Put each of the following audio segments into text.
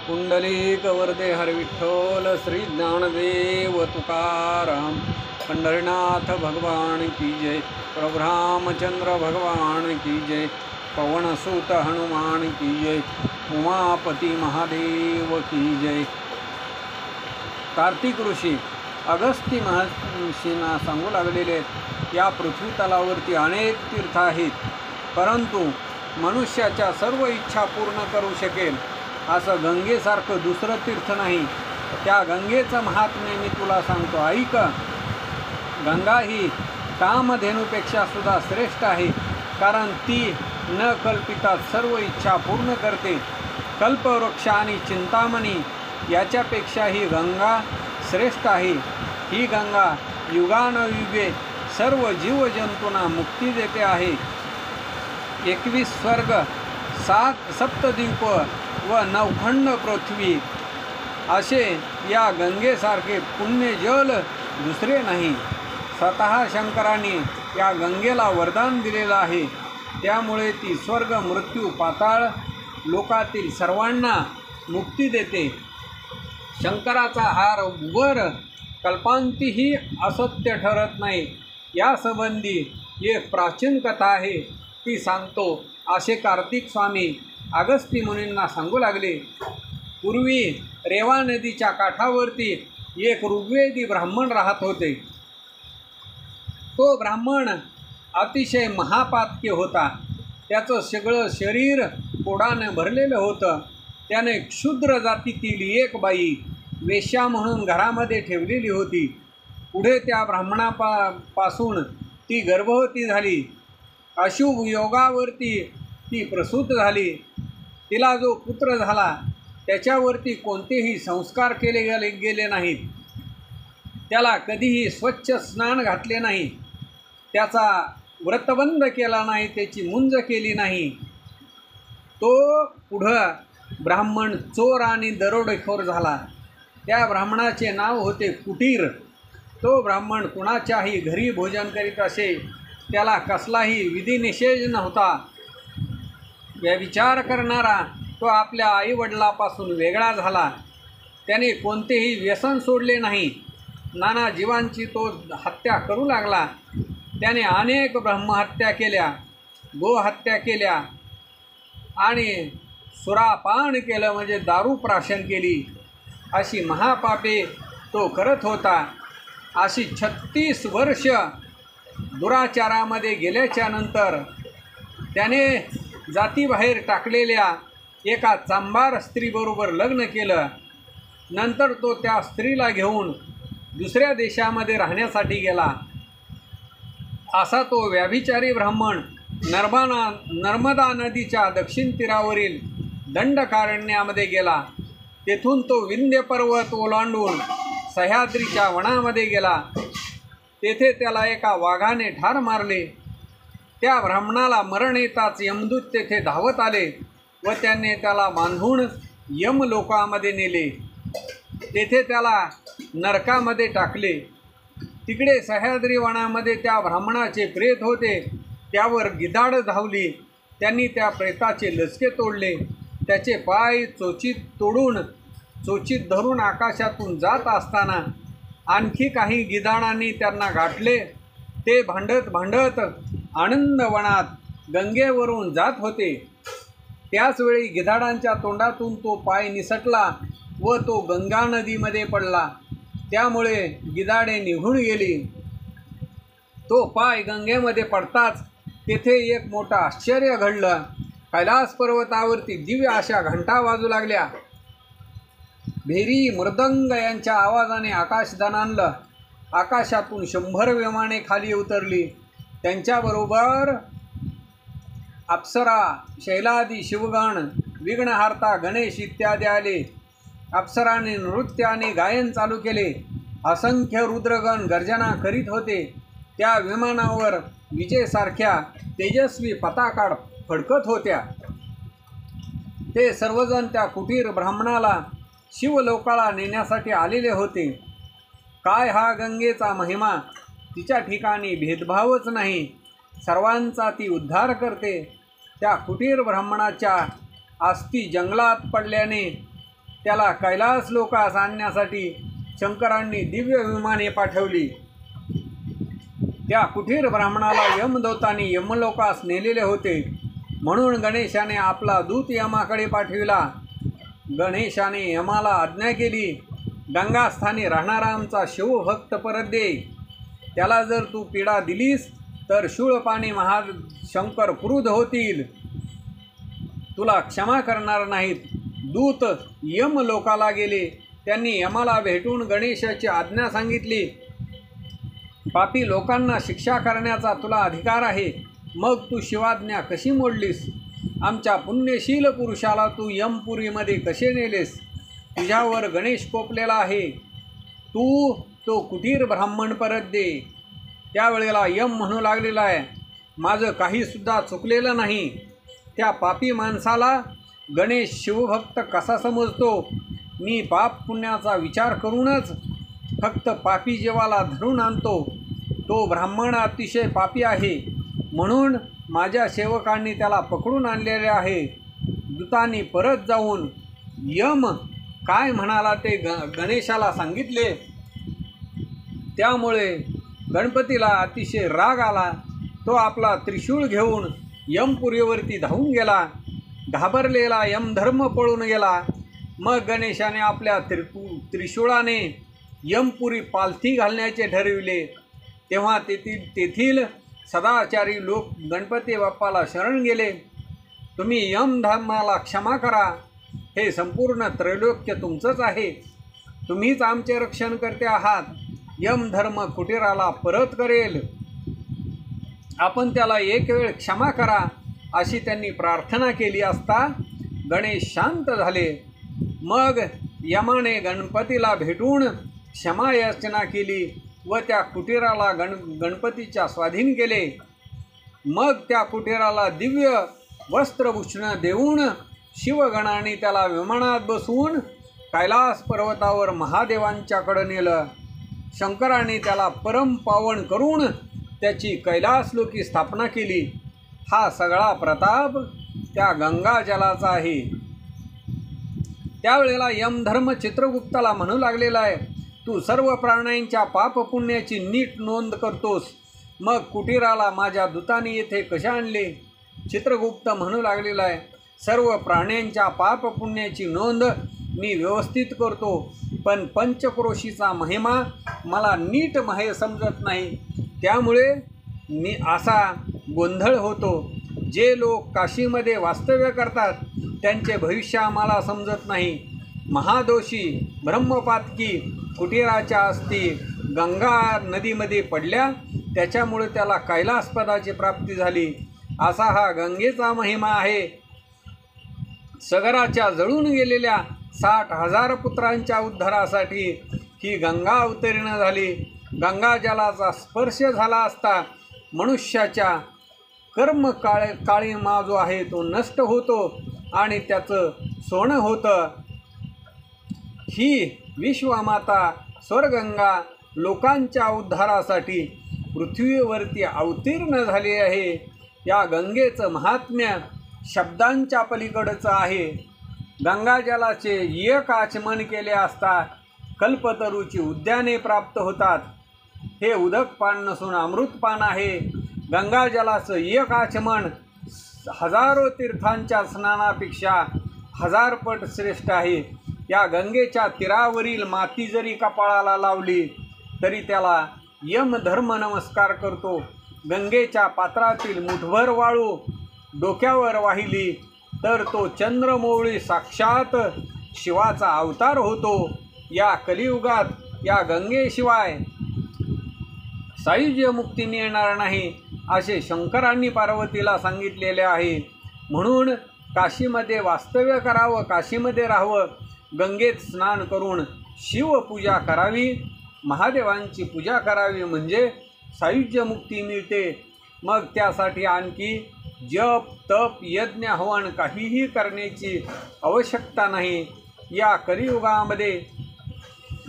पुंडलिक वरदे हर विठ्ठल श्री ज्ञानदेव तुकाराम। पंढरीनाथ भगवान की जय। प्रभु रामचंद्र भगवान की जय। पवनसुत हनुमान की जय। उमापती महादेव की जय। कार्तिक ऋषी अगस्ती महर्षींना सांगू लागलेले, या पृथ्वी तलावरती अनेक तीर्थ आहेत, परंतु मनुष्याच्या सर्व इच्छा पूर्ण करू शकेल असं गंगेसारखं दुसरं तीर्थ नाही। त्या गंगेचं महात्म्य मी तुला सांगतो, ऐक। गंगा ही कामधेनूपेक्षा सुद्धा श्रेष्ठ आहे, कारण ती न कल्पिता सर्व इच्छा पूर्ण करते। कल्पवृक्ष आणि चिंतामणी याच्यापेक्षा ही गंगा श्रेष्ठ आहे। ही गंगा युगानयुगे सर्व जीवजंतूंना मुक्ती देते आहे। 21 स्वर्ग, 7 सप्तद्वीप व 9 खंड पृथ्वी असे या गंगेसारखे पुण्यजल दुसरे नाही। स्वतः शंकरांनी या गंगेला वरदान दिलेलं आहे, त्यामुळे ती स्वर्ग, मृत्यू, पाताळ लोकातील सर्वांना मुक्ती देते। शंकराचा हार वर कल्पांतीही असत्य ठरत नाही। या संबंधी एक प्राचीन कथा आहे, ती सांगतो। असे कार्तिक स्वामी अगस्ती मुनींना सांगू लागले, पूर्वी रेवा नदीच्या काठावरती एक ऋग्वेदी ब्राह्मण राहत होते। तो ब्राह्मण अतिशय महापातकी होता। त्याचं सगळं शरीर पोडाने भरलेलं होतं। त्याने क्षुद्र जातीतील एक बाई वेश्या म्हणून घरामध्ये ठेवलेली होती। पुढे त्या ब्राह्मणापासून ती गर्भवती झाली। अशुभ योगावरती ती प्रसूत झाली। तिला जो पुत्र झाला त्याच्यावरती कोणतेही संस्कार केले गेले नाहीत। त्याला कधीही स्वच्छ स्नान घातले नाही, त्याचा व्रतबंध केला नाही, त्याची मुंज केली नाही। तो पुढं ब्राह्मण चोर आणि दरोडेखोर झाला। त्या ब्राह्मणाचे नाव होते कुटीर। तो ब्राह्मण कुणाच्याही घरी भोजन करीत असे, त्याला कसलाही विधिनिषेध नव्हता। व्यभिचार करणारा तो आपल्या आईवडिलापासून वेगळा झाला। त्याने कोणतेही व्यसन सोडले नाही। नाना जीवांची तो हत्या करू लागला। त्याने अनेक ब्रह्महत्या केल्या, गोहत्या केल्या आणि सुरापान केलं, म्हणजे दारू प्राशन केली। अशी महापापे तो करत होता। अशी 36 वर्ष दुराचारामध्ये गेल्याच्या नंतर त्याने जातीबाहेर टाकलेल्या एका चांभार स्त्रीबरोबर लग्न केलं। नंतर तो त्या स्त्रीला घेऊन दुसऱ्या देशामध्ये राहण्यासाठी गेला। असा तो व्याभिचारी ब्राह्मण नर्मदा नदीच्या दक्षिण तीरावरील दंडकारण्यामध्ये गेला। तेथून तो विंध्य पर्वत ओलांडून सह्याद्रीच्या वनामध्ये गेला। तेथे त्याला एका वाघाने ठार मारले। त्या ब्राह्मणाला मरण येताच यमदूत तेथे धावत आले व त्यांनी त्याला बांधून यमलोकामध्ये नेले। तेथे त्याला नरकामध्ये टाकले। तिकडे सह्याद्री वनामध्ये त्या ब्राह्मणाचे प्रेत होते, त्यावर गिधाड धावली। त्यांनी त्या प्रेताचे लचके तोडले, त्याचे पाय चोचीत धरून आकाशातून जात असताना आणखी काही गिधाडांनी त्यांना गाठले। ते भांडत भांडत आनंदवनात गंगेवरून जात होते। त्याचवेळी गिधाडांच्या तोंडातून तो पाय निसटला व तो गंगा नदीमध्ये पडला। त्यामुळे गिधाडे निघून गेली। तो पाय गंगेमध्ये पडताच तेथे एक मोठं आश्चर्य घडलं। कैलास पर्वतावरती दिव्य अशा घंटा वाजू लागल्या। भेरी मृदंग यांच्या आवाजाने आकाश दणाणलं। आकाशातून 100 विमाने खाली उतरली। त्यांच्याबरोबर अप्सरा, शैलादी शिवगण, विघ्नहर्ता गणेश इत्यादी आले। अप्सराने नृत्य आणि गायन चालू केले। असंख्य रुद्रगण गर्जना करीत होते। त्या विमानावर विजेसारख्या तेजस्वी पताका फडकत होत्या। ते सर्वजण त्या कुटीर ब्राह्मणाला शिवलोकाला नेण्यासाठी आलेले होते। काय हा गंगेचा महिमा! तिच्या ठिकाणी भेदभावच नाही, सर्वांचा ती उद्धार करते। त्या कुटीर ब्राह्मणाच्या अस्थी जंगलात पडल्याने त्याला कैलास लोकास आणण्यासाठी शंकरांनी दिव्य विमाने पाठवली. त्या कुटीर ब्राह्मणाला यमदूतांनी यमलोकास नेलेले होते. म्हणून गणेशाने आपला दूत यमाकडे पाठविला. गणेशाने यमाला आज्ञा केली, गंगास्थानी राहणारा आमचा शिवभक्त परत दे. त्याला जर तू पीडा दिलीस तर शूळपाणी महाशंकर क्रुद्ध होतील, तुला क्षमा करणार नाहीत. दूत यमलोकाला गेले. त्यांनी यमाला भेटून गणेशाची आज्ञा सांगितली. पापी लोकांना शिक्षा करण्याचा तुला अधिकार आहे, मग तू शिवाज्ञा कशी मोडलीस? आमच्या पुण्यशील पुरुषाला तू यमपुरीमध्ये कसे नेलेस? तुझ्यावर गणेश कोपलेला आहे, तू तो कुटीर ब्राह्मण परत दे. त्यावेळेला यम म्हणू लागलेला आहे, माझं काहीसुद्धा चुकलेलं नाही. त्या पापी माणसाला गणेश शिवभक्त कसा समजतो? मी पाप पुण्याचा विचार करूनच फक्त पापी जीवाला धरून आणतो. तो ब्राह्मण अतिशय पापी आहे, म्हणून माझ्या सेवकांनी त्याला पकडून आणलेले आहे. दूतांनी परत जाऊन यम काय म्हणाला ते गणेशाला सांगितले. त्यामुळे गणपतीला अतिशय राग आला. तो आपला त्रिशूळ घेऊन यमपुरीवरती धावून गेला. घाबरलेला यमधर्म पळून गेला. मग गणेशाने आपल्या त्रिशूळाने यमपुरी पालथी घालण्याचे ठरविले. तेव्हा तेथील सदाचारी लोक गणपती बाप्पाला शरण गेले. तुम्ही यमधर्माला क्षमा करा. हे संपूर्ण त्रैलोक्य तुमचंच आहे. तुम्हीच आमचे रक्षण करते आहात. यमधर्म कुटीराला परत करेल. आपण त्याला एक वेळ क्षमा करा, अशी त्यांनी प्रार्थना केली असता गणेश शांत झाले. मग यमाने गणपतीला भेटून क्षमायाचना केली व त्या कुटीराला गणपतीच्या स्वाधीन केले. मग त्या कुटीराला दिव्य वस्त्रभूषण देऊन शिवगणाने त्याला विमानात बसवून कैलास पर्वतावर महादेवांच्याकडे नेलं. शंकराने त्याला परम पावन करून त्याची कैलासलोकी स्थापना केली. हा सगळा प्रताप त्या गंगा जलाचा आहे. त्यावेळेला यमधर्म चित्रगुप्ताला म्हणू लागलेला आहे, तू सर्व प्राण्यांच्या पापपुण्याची नीट नोंद करतोस, मग कुटीराला माझ्या दूताने येथे कशा आणले? चित्रगुप्त म्हणू लागलेला आहे, सर्व प्राण्यांच्या पापपुण्याची नोंद मी व्यवस्थित करतो, पण पंचक्रोशीचा महिमा मला नीट समजत नाही. त्यामुळे मी असा गोंधळ होतो. जे लोक काशीमध्ये वास्तव्य करतात त्यांचे भविष्य आम्हाला समजत नाही. महादोषी ब्रह्मपातकी कुटीराच्या अस्थी गंगा नदीमध्ये पडल्या, त्याच्यामुळे त्याला कैलासपदाची प्राप्ती झाली. असा हा गंगेचा महिमा आहे. सगराच्या जळून गेलेल्या 60,000 पुत्रांच्या उद्धारासाठी ही गंगा अवतीर्ण झाली. गंगा जलाचा स्पर्श झाला असता मनुष्याच्या कर्म काळिमा जो आहे तो नष्ट होतो आणि त्याचं सोनं होतं. ही विश्वमाता स्वर्गंगा लोकांच्या उद्धारासाठी पृथ्वीवरती अवतीर्ण झाली आहे. या गंगेचं महात्म्य शब्दांच्या पलीकडचं आहे. गंगाजलाचे एक आचमन केले असता कल्पतरूची उद्याने प्राप्त होतात. हे उदकपान नसून अमृतपान आहे. गंगाजलाचं एक आचमन हजारो तीर्थांच्या स्नानापेक्षा 1000 पट श्रेष्ठ आहे. या गंगेच्या तीरावरील माती जरी कपाळाला लावली तरी त्याला यमधर्म नमस्कार करतो. गंगेच्या पात्रातील मुठभर वाळू डोक्यावर वाहिली तर तो चंद्रमौळी साक्षात शिवाचा अवतार होतो. या कलियुगात या गंगेशिवाय सायुज्य मुक्ती मिळणार नाही असे शंकरांनी पार्वतीला सांगितलेले आहे. म्हणून काशीमध्ये वास्तव्य करावं, काशीमध्ये राहावं, गंगेत स्नान करून शिवपूजा करावी, महादेवांची पूजा करावी, म्हणजे सायुज्य मुक्ती मिळते. मग त्यासाठी आणखी जप तप यज्ञ हवन काहीही करण्याची आवश्यकता नाही. या कलियुगामध्ये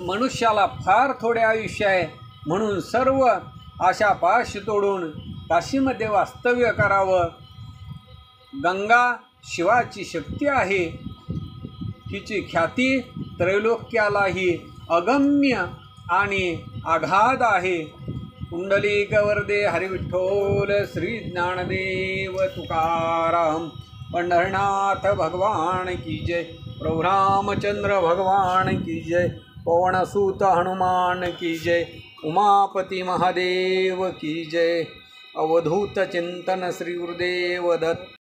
मनुष्याला फार थोडे आयुष्य आहे, म्हणून सर्व आशा पाश तोडून काशीमध्ये वास्तव्य करावं. गंगा शिवाची शक्ती आहे. हिची ख्याती त्रैलोक्यालाही अगम्य आणि आघाद आहे. पुंडलिक वरदे हरिविठ्ठल श्री ज्ञानदेव तुकाराम. पंढरनाथ भगवान की जय. प्रभु रामचंद्र भगवान की जय. पवनसुत हनुमान की जय. उमापति महादेव की जय. अवधूत चिंतन श्री गुरुदेव दत्त.